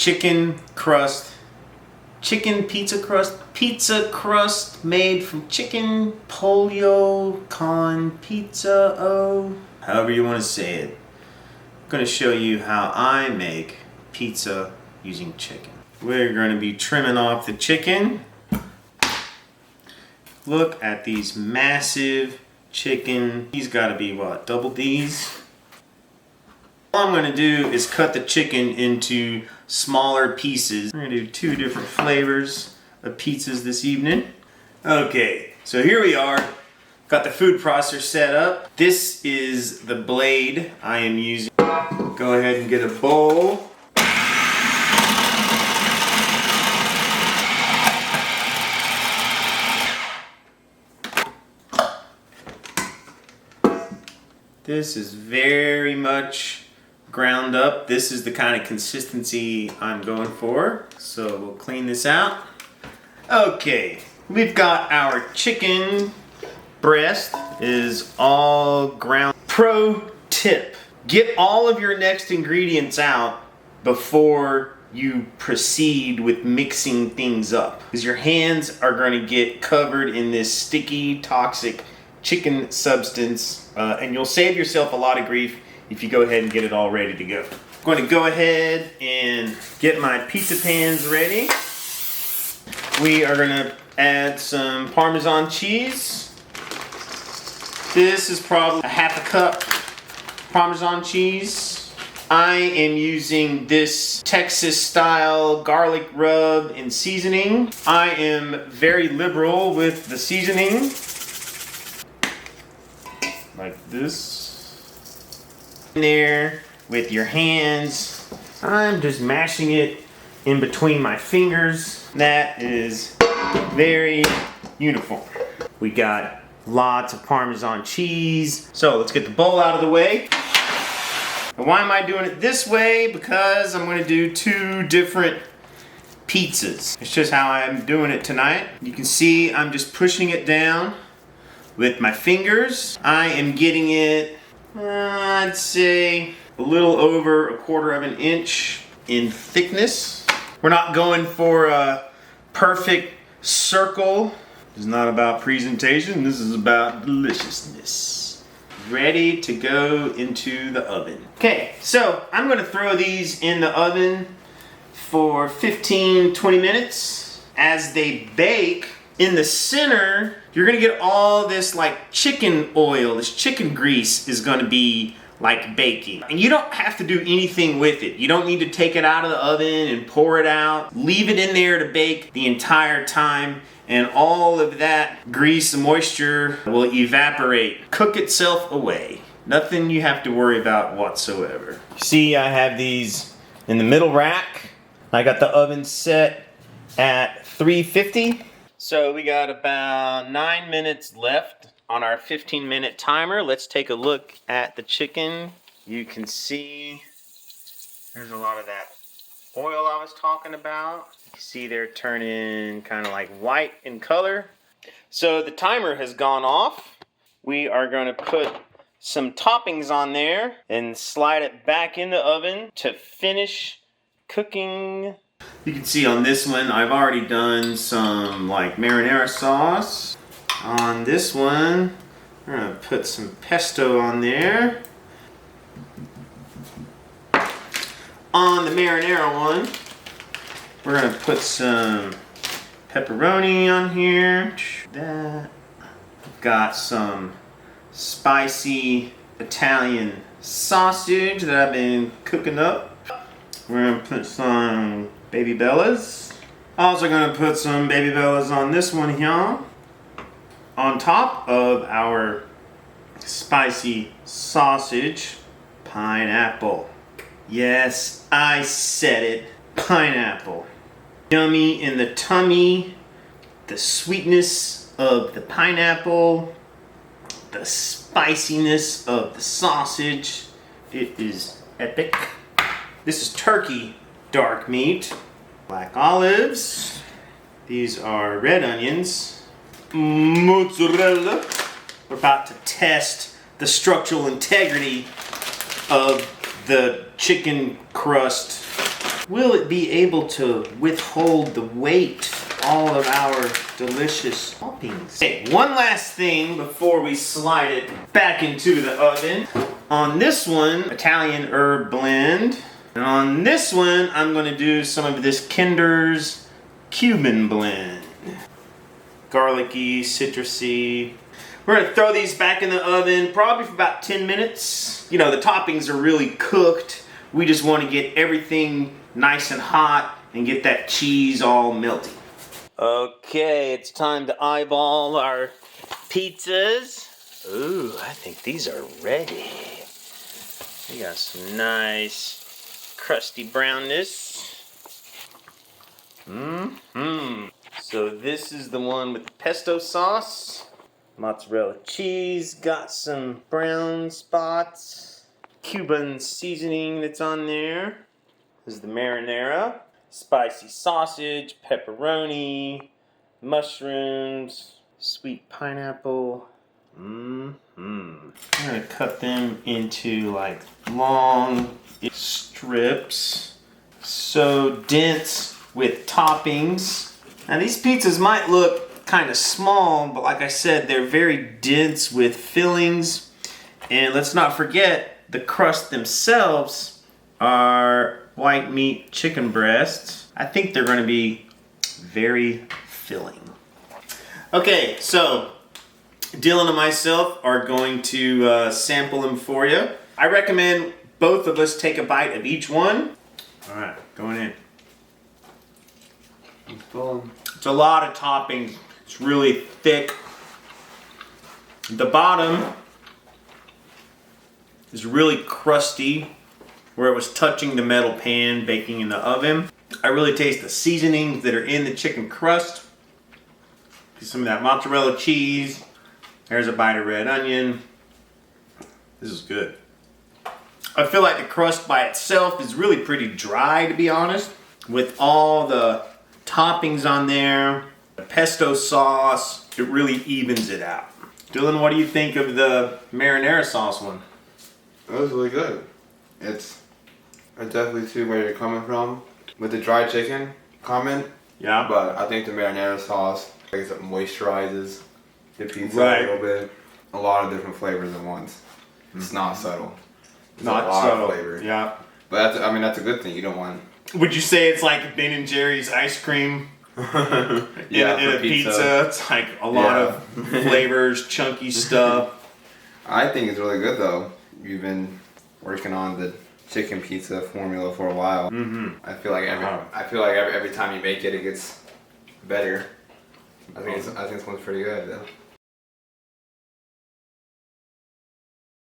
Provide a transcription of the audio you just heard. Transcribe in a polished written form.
chicken crust, chicken pizza crust made from chicken, polio con pizza, however you want to say it. I'm going to show you how I make pizza using chicken. We're going to be trimming off the chicken. Look at these massive chicken. These got to be what, double D's? All I'm going to do is cut the chicken into smaller pieces. We're going to do 2 different flavors of pizzas this evening. Okay, so here we are. Got the food processor set up. This is the blade I am using. Go ahead and get a bowl. This is very much ground up. This is the kind of consistency I'm going for. So we'll clean this out. Okay, we've got our chicken breast is all ground. Pro tip, get all of your next ingredients out before you proceed with mixing things up, because your hands are going to get covered in this sticky, toxic chicken substance, and you'll save yourself a lot of grief if you go ahead and get it all ready to go. I'm going to go ahead and get my pizza pans ready. We are going to add some Parmesan cheese. This is probably a half a cup Parmesan cheese. I am using this Texas style garlic rub and seasoning. I am very liberal with the seasoning. Like this. In there with your hands. I'm just mashing it in between my fingers. That is very uniform. We got lots of Parmesan cheese. So let's get the bowl out of the way. And why am I doing it this way? Because I'm going to do 2 different pizzas. It's just how I'm doing it tonight. You can see I'm just pushing it down with my fingers. I am getting it, I'd say, a little over 1/4 of an inch in thickness. We're not going for a perfect circle. This is not about presentation, this is about deliciousness. Ready to go into the oven. Okay, so I'm gonna throw these in the oven for 15-20 minutes. As they bake, in the center, you're gonna get all this like chicken oil, this chicken grease is gonna be like baking. And you don't have to do anything with it. You don't need to take it out of the oven and pour it out. Leave it in there to bake the entire time, and all of that grease and moisture will evaporate, cook itself away. Nothing you have to worry about whatsoever. See, I have these in the middle rack. I got the oven set at 350. So we got about 9 minutes left on our 15-minute timer. Let's take a look at the chicken. You can see there's a lot of that oil I was talking about. You can see they're turning kind of like white in color. So the timer has gone off. We are going to put some toppings on there and slide it back in the oven to finish cooking. You can see on this one, I've already done some like marinara sauce. On this one, we're gonna put some pesto on there. On the marinara one, we're gonna put some pepperoni on here. That. Got some spicy Italian sausage that I've been cooking up. We're gonna put some baby bellas. Also gonna put some baby bellas on this one here. On top of our spicy sausage, pineapple. Yes, I said it, pineapple. Yummy in the tummy, the sweetness of the pineapple, the spiciness of the sausage. It is epic. This is turkey dark meat, black olives. These are red onions, mozzarella. We're about to test the structural integrity of the chicken crust Will it be able to withhold the weight, all of our delicious toppings? Okay, one last thing before we slide it back into the oven. On this one, Italian herb blend. And on this one, I'm going to do some of this Kinder's Cuban blend. Garlicky, citrusy. We're going to throw these back in the oven probably for about 10 minutes. You know, the toppings are really cooked. We just want to get everything nice and hot and get that cheese all melty. Okay, it's time to eyeball our pizzas. Ooh, I think these are ready. We got some nice crusty brownness. So this is the one with the pesto sauce. Mozzarella cheese, got some brown spots. Cuban seasoning that's on there. This is the marinara. Spicy sausage, pepperoni, mushrooms, sweet pineapple. I'm gonna cut them into like long strips. So dense with toppings. Now these pizzas might look kind of small, but like I said, they're very dense with fillings. And let's not forget, the crust themselves are white meat chicken breasts. I think they're going to be very filling. Okay, so Dylan and myself are going to sample them for you. I recommend both of us take a bite of each one. All right, going in. It's a lot of toppings. It's really thick. The bottom is really crusty, where it was touching the metal pan baking in the oven. I really taste the seasonings that are in the chicken crust. Some of that mozzarella cheese. There's a bite of red onion. This is good. I feel like the crust by itself is really pretty dry, to be honest. With all the toppings on there, the pesto sauce, it really evens it out. Dylan, what do you think of the marinara sauce one? That was really good. I definitely see where you're coming from with the dry chicken comment. Yeah. But I think the marinara sauce, I guess it moisturizes the pizza a little bit. A lot of different flavors at once. It's not subtle. It's not a lot subtle. of flavor. Yeah. But that's a good thing. You don't want. Would you say it's like Ben and Jerry's ice cream in a pizza? It's like a lot of flavors, chunky stuff. I think it's really good though. You've been working on the chicken pizza formula for a while. I feel like every time you make it, it gets better. I think this one's pretty good though.